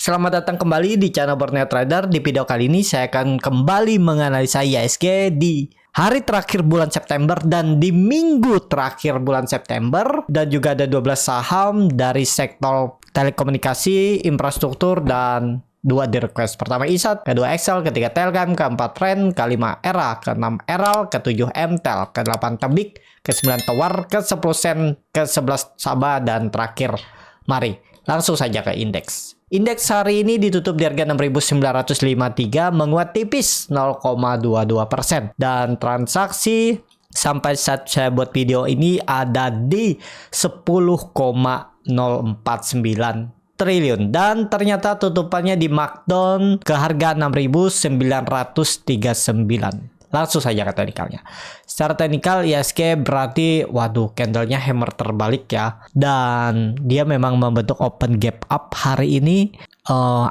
Selamat datang kembali di channel Borneo Trader. Di video kali ini saya akan kembali menganalisa IHSG di hari terakhir bulan September dan di minggu terakhir bulan September, dan juga ada 12 saham dari sektor telekomunikasi, infrastruktur, dan 2 di request. Pertama ISAT, kedua Excel, ketiga Telkom, keempat Trend, kelima ERA, keenam Eral, ketujuh MTEL, ke-8 Tebik, ke-9 Tower, ke-10 Sen, ke-11 Sabah, dan terakhir mari langsung saja ke indeks. Indeks hari ini ditutup di harga 6.953, menguat tipis 0,22%. Dan transaksi sampai saat saya buat video ini ada di 10,049 triliun. Dan ternyata tutupannya di markdown ke harga 6.939. Langsung saja ke teknikalnya. Secara teknikal IHSG berarti waduh, candlenya hammer terbalik ya, dan dia memang membentuk open gap up hari ini.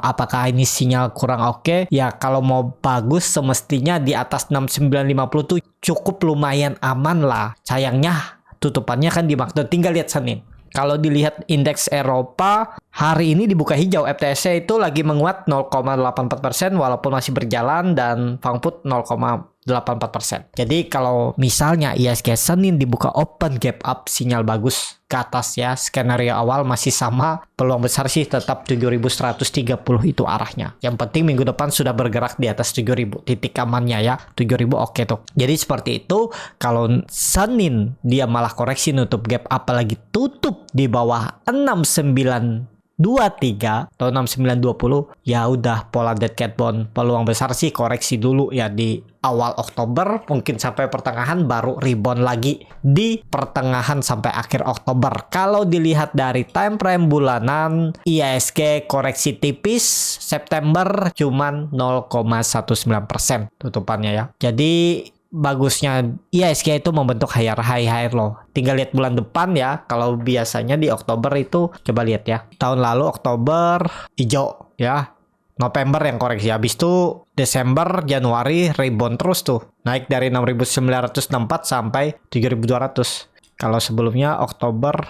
Apakah ini sinyal kurang oke? Ya kalau mau bagus semestinya di atas 6950 tuh cukup lumayan aman lah. Sayangnya tutupannya kan di markdown, tinggal lihat Senin. Kalau dilihat indeks Eropa hari ini dibuka hijau, FTSE itu lagi menguat 0,84% walaupun masih berjalan, dan Frankfurt 0,84%. Jadi kalau misalnya IHSG Senin dibuka open gap up, sinyal bagus ke atas ya. Skenario awal masih sama, peluang besar sih tetap 7130 itu arahnya. Yang penting minggu depan sudah bergerak di atas 7000, titik amannya ya 7000 oke tuh. Jadi seperti itu. Kalau Senin dia malah koreksi nutup gap, apalagi tutup di bawah 6923 atau 6920, ya udah pola dead cat bond. Peluang besar sih koreksi dulu ya di awal Oktober, mungkin sampai pertengahan, baru rebound lagi di pertengahan sampai akhir Oktober. Kalau dilihat dari time frame bulanan, IHSG koreksi tipis, September cuman 0,19% tutupannya ya. Jadi bagusnya IHSG itu membentuk higher high low. Tinggal lihat bulan depan ya. Kalau biasanya di Oktober itu, coba lihat ya, tahun lalu Oktober hijau ya, November yang koreksi, habis itu Desember, Januari rebound terus tuh, naik dari 6.964 sampai 7.200. Kalau sebelumnya Oktober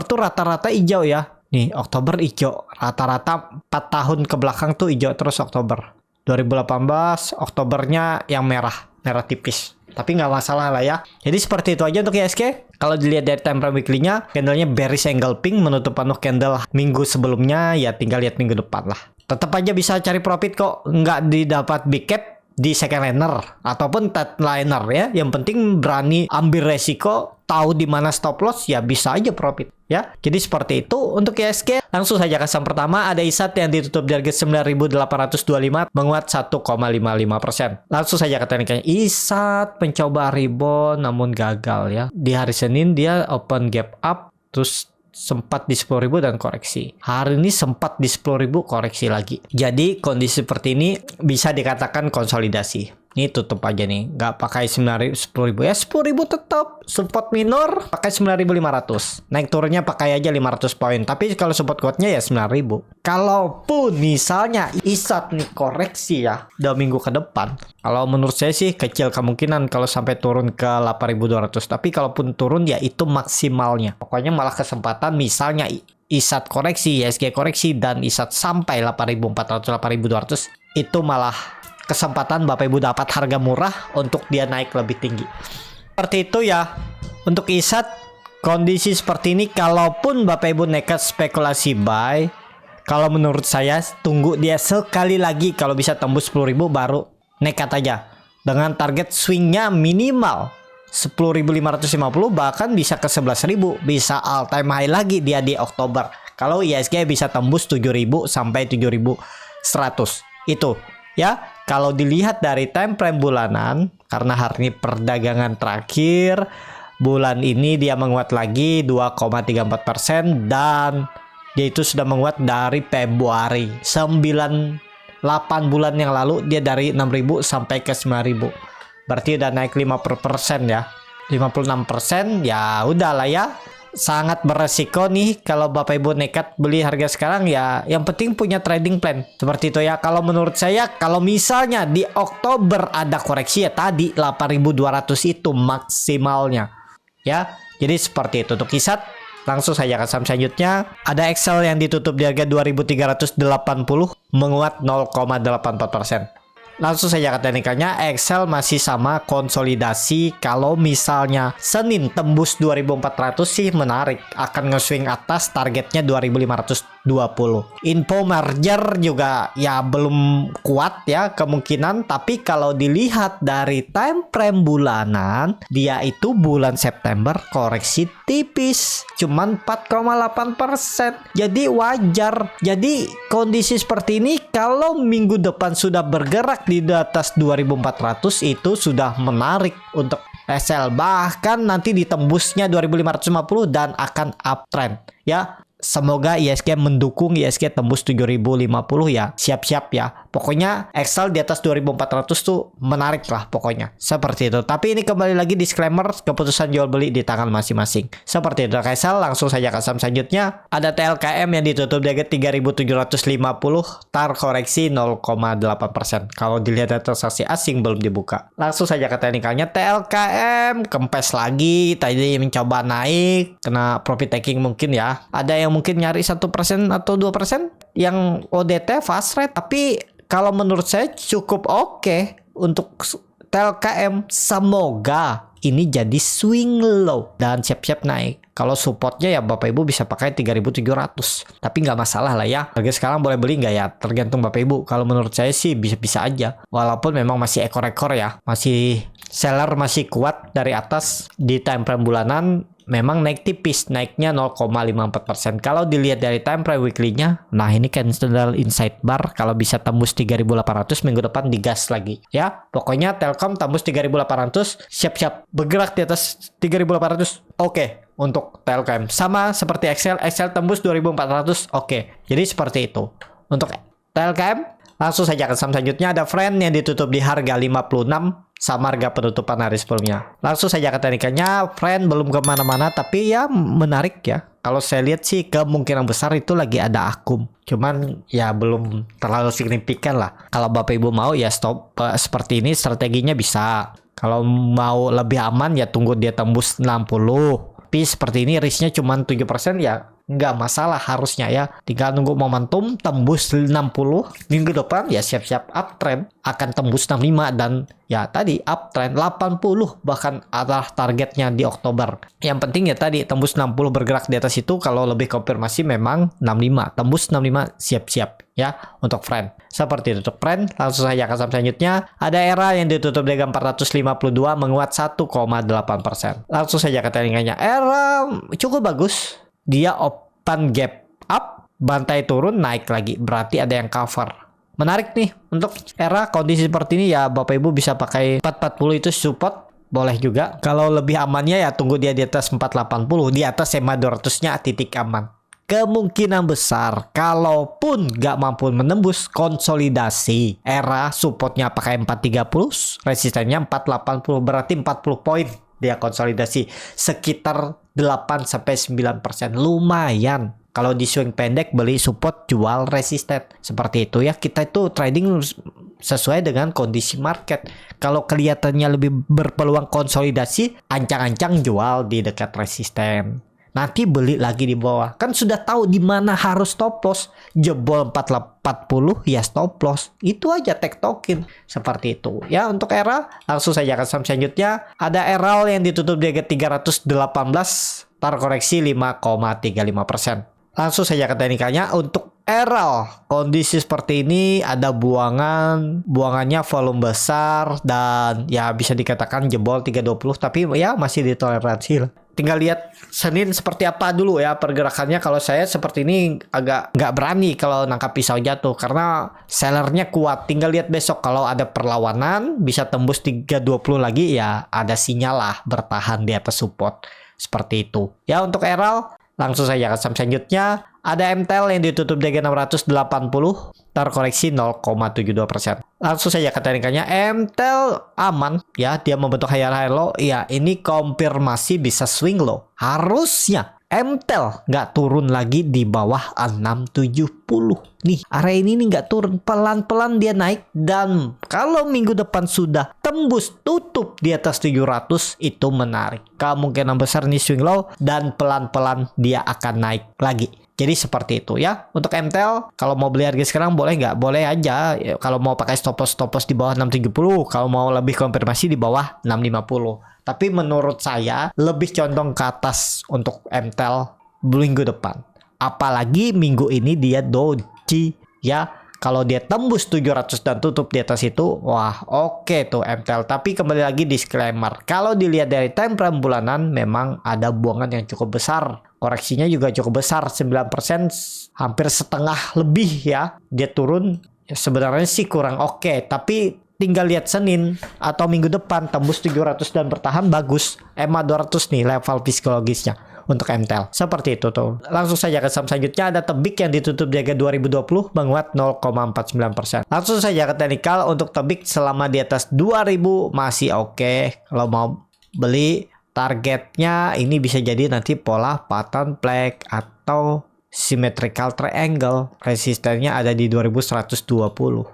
tuh rata-rata hijau ya. Nih Oktober hijau, rata-rata 4 tahun ke belakang tuh hijau terus. Oktober 2018 Oktobernya yang merah tipis, tapi nggak masalah lah ya. Jadi seperti itu aja untuk IHSG. Kalau dilihat dari time frame weekly-nya, candlenya bearish engulfing, menutup penuh candle minggu sebelumnya, ya tinggal lihat minggu depan lah. Tetap aja bisa cari profit kok, nggak didapat big cap di second liner ataupun third liner ya. Yang penting berani ambil resiko, tahu di mana stop loss, ya bisa aja profit ya. Jadi seperti itu untuk IHSG. Langsung saja ke saham pertama, ada ISAT yang ditutup di harga 9.825, menguat 1,55%. Langsung saja ke tekniknya. ISAT mencoba rebound namun gagal ya. Di hari Senin dia open gap up, terus sempat di 10.000 dan koreksi. Hari ini sempat di 10.000 koreksi lagi. Jadi kondisi seperti ini bisa dikatakan konsolidasi. Ini tutup aja nih, nggak pakai 10.000 ya, 10.000 tetap. Support minor pakai 9.500. Naik turunnya pakai aja 500 poin. Tapi kalau support kuatnya ya 9.000. Kalaupun misalnya ISAT nih koreksi ya 2 minggu ke depan, kalau menurut saya sih kecil kemungkinan kalau sampai turun ke 8.200. Tapi kalaupun turun ya itu maksimalnya. Pokoknya malah kesempatan misalnya ISAT koreksi, IHSG koreksi, dan ISAT sampai 8.400, 8.200, itu malah kesempatan Bapak Ibu dapat harga murah untuk dia naik lebih tinggi. Seperti itu ya untuk ISAT. Kondisi seperti ini, kalaupun Bapak Ibu nekat spekulasi buy, kalau menurut saya tunggu dia sekali lagi, kalau bisa tembus 10.000 baru nekat aja, dengan target swingnya minimal 10.550, bahkan bisa ke 11.000, bisa all time high lagi dia di Oktober. Kalau IHSG bisa tembus 7.000 sampai 7.100 itu ya. Kalau dilihat dari time frame bulanan, karena hari ini perdagangan terakhir bulan ini, dia menguat lagi 2,34%, dan dia itu sudah menguat dari Februari. 8 bulan yang lalu dia dari 6.000 sampai ke 9.000. Berarti udah naik 5% ya. 56% ya udahlah ya. Sangat beresiko nih kalau Bapak Ibu nekat beli harga sekarang ya. Yang penting punya trading plan seperti itu ya. Kalau menurut saya, kalau misalnya di Oktober ada koreksi ya tadi 8.200 itu maksimalnya ya. Jadi seperti itu untuk ISAT. Langsung saja ke saham selanjutnya. Ada Excel yang ditutup di harga 2.380 menguat 0,84%. Langsung saja ke teknikalnya, Excel masih sama konsolidasi. Kalau misalnya Senin tembus 2400 sih menarik, akan nge-swing atas, targetnya 2520. Info merger juga ya belum kuat ya kemungkinan, tapi kalau dilihat dari time frame bulanan, dia itu bulan September koreksi tipis, cuman 4,8%. Jadi wajar. Jadi kondisi seperti ini kalau minggu depan sudah bergerak di atas 2400 itu sudah menarik untuk SL, bahkan nanti ditembusnya 2550 dan akan uptrend ya. Semoga ISG mendukung, ISG tembus 7050 ya. Siap-siap ya. Pokoknya Excel di atas 2400 tuh menarik lah pokoknya. Seperti itu. Tapi ini kembali lagi disclaimer, keputusan jual beli di tangan masing-masing. Seperti itu. Excel langsung saja ke saham selanjutnya. Ada TLKM yang ditutup di harga 3750, tar koreksi 0,8%. Kalau dilihat dari transaksi asing belum dibuka. Langsung saja ke teknikalnya, TLKM kempes lagi. Tadi mencoba naik, kena profit taking mungkin ya. Ada yang mungkin nyari 1% atau 2% yang ODT fast rate, tapi kalau menurut saya cukup oke untuk TLKM. Semoga ini jadi swing low dan siap-siap naik. Kalau supportnya ya Bapak Ibu bisa pakai 3700, tapi nggak masalah lah ya. Harga sekarang boleh beli nggak ya, tergantung Bapak Ibu. Kalau menurut saya sih bisa-bisa aja, walaupun memang masih ekor-ekor ya, masih seller masih kuat dari atas. Di time frame bulanan memang naik tipis, naiknya 0,54%. Kalau dilihat dari time frame weekly-nya, nah ini candle inside bar, kalau bisa tembus 3800 minggu depan digas lagi ya. Pokoknya Telkom tembus 3800, siap-siap bergerak di atas 3800. Oke, untuk Telkom sama seperti Excel tembus 2400. Oke. Jadi seperti itu. Untuk Telkom langsung saja ke saham selanjutnya. Ada Friend yang ditutup di harga 56 sama harga penutupan hari sebelumnya. Langsung saja ke teknikalnya, Friend belum kemana-mana, tapi ya menarik ya. Kalau saya lihat sih kemungkinan besar itu lagi ada akum. Cuman ya belum terlalu signifikan lah. Kalau Bapak Ibu mau ya stop seperti ini, strateginya bisa. Kalau mau lebih aman ya tunggu dia tembus 60. Tapi seperti ini risknya cuma 7% ya nggak masalah harusnya ya. Tinggal nunggu momentum tembus 60 minggu depan ya siap-siap uptrend, akan tembus 65 dan ya tadi uptrend 80 bahkan adalah targetnya di Oktober. Yang penting ya tadi tembus 60 bergerak di atas itu. Kalau lebih konfirmasi memang 65, tembus 65 siap-siap ya untuk Friend. Seperti itu untuk Friend. Langsung saja ke saham selanjutnya. Ada Era yang ditutup di harga 452 menguat 1,8%. Langsung saja ke teknikalnya. Era cukup bagus. Dia open gap up, bantai turun, naik lagi. Berarti ada yang cover. Menarik nih untuk Era. Kondisi seperti ini ya Bapak Ibu bisa pakai 440 itu support. Boleh juga. Kalau lebih amannya ya tunggu dia di atas 480. Di atas SMA 200-nya titik aman. Kemungkinan besar kalaupun nggak mampu menembus konsolidasi, Era supportnya pakai 430, resistennya 480, berarti 40 poin dia konsolidasi, sekitar 8-9%. Lumayan. Kalau di swing pendek beli support, jual resisten. Seperti itu ya. Kita itu trading sesuai dengan kondisi market. Kalau kelihatannya lebih berpeluang konsolidasi, ancang-ancang jual di dekat resisten. Nanti beli lagi di bawah. Kan sudah tahu di mana harus stop loss. Jebol 440 ya stop loss. Itu aja tektokin. Seperti itu. Ya untuk Era langsung saja ke saham selanjutnya. Ada Eral yang ditutup di harga 318. Tar koreksi 5,35%. Langsung saja ke teknikalnya. Untuk Eral kondisi seperti ini ada buangannya volume besar dan ya bisa dikatakan jebol 320, tapi ya masih ditoleransi. Tinggal lihat Senin seperti apa dulu ya pergerakannya. Kalau saya seperti ini agak nggak berani kalau nangkap pisau jatuh karena sellernya kuat. Tinggal lihat besok kalau ada perlawanan bisa tembus 320 lagi ya ada sinyal lah bertahan di atas support. Seperti itu. Ya untuk Eral langsung saja ke saham selanjutnya. Ada MTEL yang ditutup di 680, terkoreksi 0,72%. Langsung saja ke teknikalnya. MTEL aman ya, dia membentuk higher high low. Ya, ini konfirmasi bisa swing low. Harusnya MTEL nggak turun lagi di bawah 670. Nih, area ini nih nggak turun, pelan-pelan dia naik, dan kalau minggu depan sudah tembus tutup di atas 700, itu menarik. Kemungkinan besar nih swing low dan pelan-pelan dia akan naik lagi. Jadi seperti itu ya. Untuk MTEL, kalau mau beli harga sekarang boleh nggak? Boleh aja. Kalau mau pakai stop loss di bawah 670, kalau mau lebih konfirmasi di bawah 650. Tapi menurut saya lebih condong ke atas untuk MTEL minggu depan. Apalagi minggu ini dia doji ya. Kalau dia tembus 700 dan tutup di atas itu, wah oke tuh MTEL. Tapi kembali lagi disclaimer, kalau dilihat dari time frame bulanan memang ada buangan yang cukup besar. Koreksinya juga cukup besar, 9%, hampir setengah lebih ya. Dia turun, ya sebenarnya sih kurang oke. Tapi tinggal lihat Senin atau minggu depan tembus 700 dan bertahan, bagus. EMA 200 nih level psikologisnya untuk MTEL. Seperti itu tuh. Langsung saja ke saham selanjutnya, ada Tebik yang ditutup di harga 2020 menguat 0,49%. Langsung saja ke teknikal, untuk Tebik selama di atas 2000 masih oke. Kalau mau beli, targetnya ini bisa jadi nanti pola pattern flag atau symmetrical triangle. Resistennya ada di 2120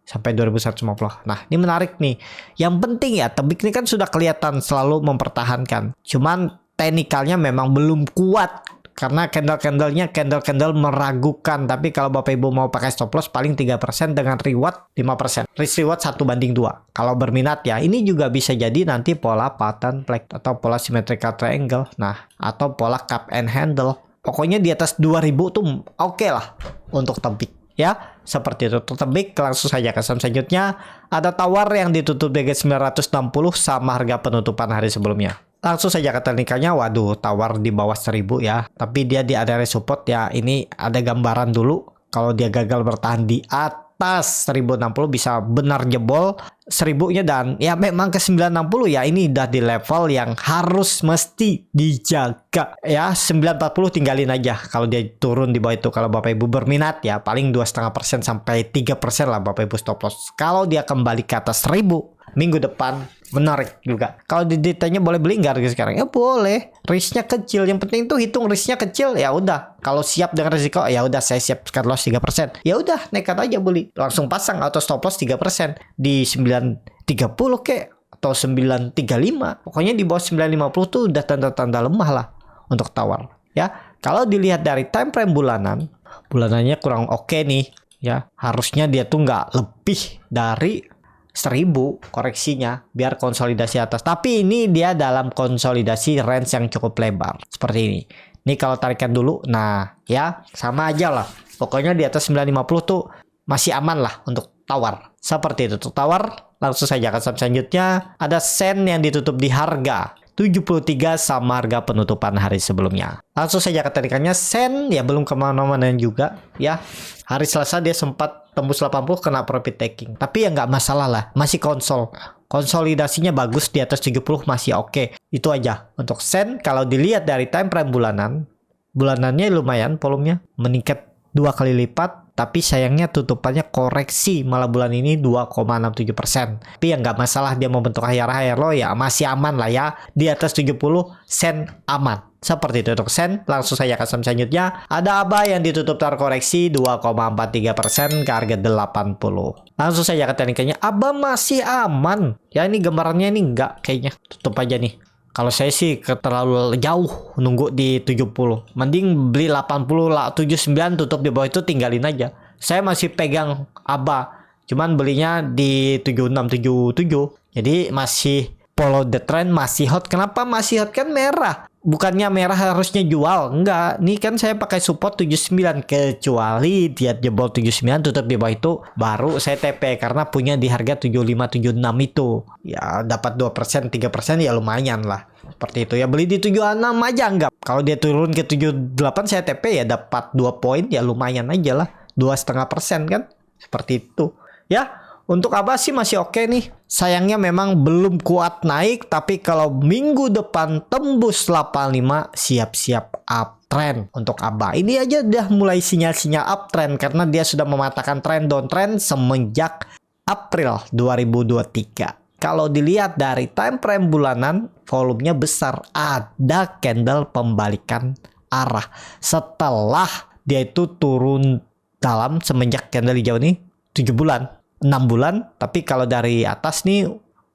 sampai 2150. Nah, ini menarik nih. Yang penting ya, Tebik ini kan sudah kelihatan selalu mempertahankan. Cuman teknikalnya memang belum kuat karena candle-candlenya candle meragukan. Tapi kalau Bapak Ibu mau pakai stop loss paling 3% dengan reward 5%. Risk reward 1:2. Kalau berminat ya, ini juga bisa jadi nanti pola pattern flag atau pola symmetrical triangle. Nah, atau pola cup and handle. Pokoknya di atas 2000 tuh oke lah untuk Tebik. Ya, seperti itu. Tebik. Langsung saja ke saham selanjutnya, ada Tawar yang ditutup di 960 sama harga penutupan hari sebelumnya. Langsung saja ke teknikalnya, waduh, Tawar di bawah 1000 ya. Tapi dia di area support ya. Ini ada gambaran dulu. Kalau dia gagal bertahan di atas 1060 bisa benar jebol 1000-nya, dan ya memang ke 960 ya, ini udah di level yang harus mesti dijaga ya. 940 tinggalin aja kalau dia turun di bawah itu. Kalau Bapak Ibu berminat ya, paling 2,5% sampai 3% lah Bapak Ibu stop loss. Kalau dia kembali ke atas 1000 minggu depan, menarik juga. Kalau ditanya boleh beli nggak harga sekarang? Ya boleh. Risknya kecil. Yang penting tuh hitung risknya kecil. Ya udah. Kalau siap dengan risiko, ya udah saya siap cut loss 3%. Ya udah, nekat aja beli. Langsung pasang auto stop loss 3% di 930 kek atau 935. Pokoknya di bawah 950 tuh udah tanda-tanda lemah lah untuk Tawar. Ya, kalau dilihat dari time frame bulanan, bulanannya kurang oke nih. Ya, harusnya dia tuh nggak lebih dari 1000 koreksinya biar konsolidasi atas. Tapi ini dia dalam konsolidasi range yang cukup lebar seperti ini. Ini kalau tarikan dulu, nah ya sama aja lah. Pokoknya di atas 950 tuh masih aman lah untuk Tawar. Seperti itu tuh Tawar. Langsung saja ke saham selanjutnya, ada Sen yang ditutup di harga 73 sama harga penutupan hari sebelumnya. Langsung saja ke tarikannya, Sen ya belum kemana-mana juga ya. Hari Selasa dia sempat tembus 80 kena profit taking. Tapi ya nggak masalah lah, masih konsolidasinya bagus di atas 70 masih oke. Itu aja untuk Sen. Kalau dilihat dari time frame bulanannya lumayan volumenya meningkat 2 kali lipat. Tapi sayangnya tutupannya koreksi malah bulan ini 2,67%. Tapi ya nggak masalah, dia mau bentuk higher low ya masih aman lah ya. Di atas 70 Sen aman. Seperti itu untuk Sen. Langsung saya ke saham selanjutnya, ada ABA yang ditutup terkoreksi 2,43% ke harga 80. Langsung saja ke teknikanya, ABA masih aman. Ya ini gambarannya ini enggak kayaknya. Tutup aja nih. Kalau saya sih terlalu jauh nunggu di 70. Mending beli 80 lah, 79 tutup di bawah itu tinggalin aja. Saya masih pegang ABA. Cuman belinya di 7677. Jadi masih follow the trend, masih hot. Kenapa masih hot? Kan merah. Bukannya merah harusnya jual. Enggak. Ini kan saya pakai support 79. Kecuali dia jebol 79 tutup di bawah itu, baru saya TP. Karena punya di harga 7576 itu. Ya dapat 2%, 3% ya lumayan lah. Seperti itu ya, beli di 76 aja enggak. Kalau dia turun ke 78 saya TP ya dapat 2 poin ya lumayan aja lah. 2,5% kan. Seperti itu. Ya. Untuk ABA sih masih oke nih. Sayangnya memang belum kuat naik. Tapi kalau minggu depan tembus 85, siap-siap uptrend untuk ABA. Ini aja udah mulai sinyal-sinyal uptrend. Karena dia sudah mematahkan trend downtrend semenjak April 2023. Kalau dilihat dari time frame bulanan, volumenya besar. Ada candle pembalikan arah setelah dia itu turun dalam semenjak candle hijau nih 7 bulan 6 bulan, tapi kalau dari atas nih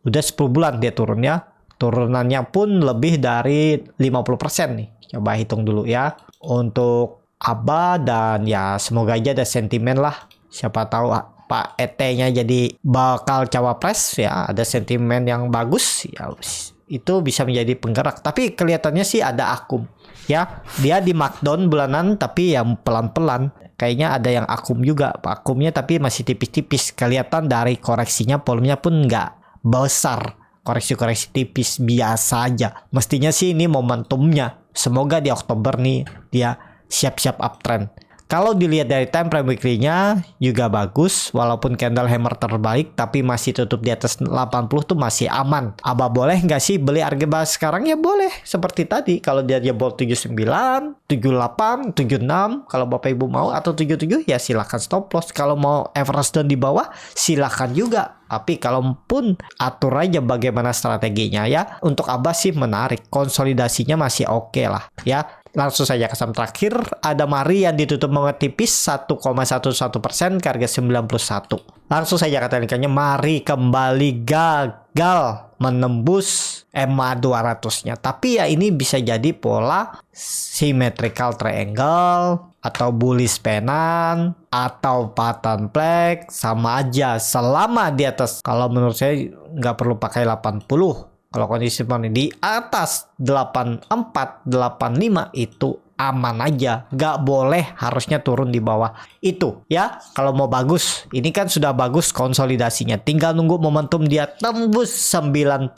udah 10 bulan dia turunnya. Turunannya pun lebih dari 50% nih. Coba hitung dulu ya untuk ABA, dan ya semoga aja ada sentimen lah. Siapa tahu Pak ET-nya jadi bakal cawapres ya, ada sentimen yang bagus ya, itu bisa menjadi penggerak. Tapi kelihatannya sih ada akum ya, dia di markdown bulanan tapi yang pelan-pelan. Kayaknya ada yang akum juga, akumnya tapi masih tipis-tipis. Kelihatan dari koreksinya, volumenya pun nggak besar, koreksi-koreksi tipis biasa aja. Mestinya sih ini momentumnya, semoga di Oktober nih dia siap-siap uptrend. Kalau dilihat dari time frame weekly-nya juga bagus, walaupun candle hammer terbalik tapi masih tutup di atas 80 tuh masih aman. Abah boleh nggak sih beli RGBA sekarang? Ya boleh, seperti tadi kalau dia jebol 79, 78, 76 kalau Bapak Ibu mau, atau 77 ya silahkan stop loss. Kalau mau average down di bawah silahkan juga. Tapi kalaupun atur aja bagaimana strateginya ya. Untuk Abah sih menarik, konsolidasinya masih oke lah ya. Langsung saja ke saham terakhir, ada Mari yang ditutup menguat tipis 1,11% ke harga 91. Langsung saja ke teknikalnya, Mari kembali gagal menembus EMA 200-nya. Tapi ya ini bisa jadi pola symmetrical triangle atau bullish pennant atau pattern flag, sama aja selama di atas. Kalau menurut saya nggak perlu pakai 80. Kalau kondisi seperti di atas 84, 85 itu aman aja, nggak boleh harusnya turun di bawah itu ya. Kalau mau bagus, ini kan sudah bagus konsolidasinya, tinggal nunggu momentum dia tembus 95,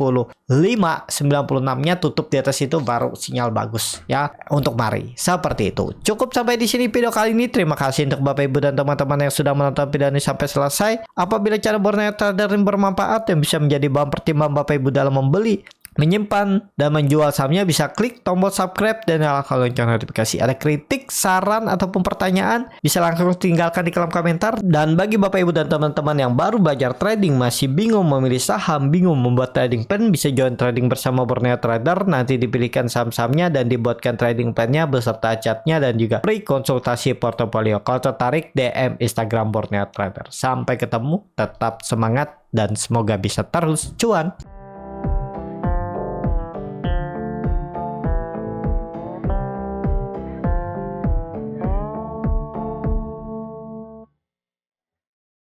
96-nya tutup di atas itu baru sinyal bagus ya untuk Mari. Seperti itu. Cukup sampai di sini video kali ini. Terima kasih untuk Bapak Ibu dan teman-teman yang sudah menonton video ini sampai selesai. Apabila cara Borneo Trader ini bermanfaat yang bisa menjadi bahan pertimbangan Bapak Ibu dalam membeli, menyimpan, dan menjual sahamnya, bisa klik tombol subscribe dan nyalakan lonceng notifikasi. Ada kritik, saran, ataupun pertanyaan, bisa langsung tinggalkan di kolom komentar. Dan bagi Bapak Ibu dan teman-teman yang baru belajar trading, masih bingung memilih saham, bingung membuat trading plan, bisa join trading bersama Borneo Trader. Nanti dipilihkan saham-sahamnya dan dibuatkan trading plan-nya beserta chartnya dan juga free konsultasi portofolio. Kalau tertarik, DM Instagram Borneo Trader. Sampai ketemu, tetap semangat, dan semoga bisa terus cuan.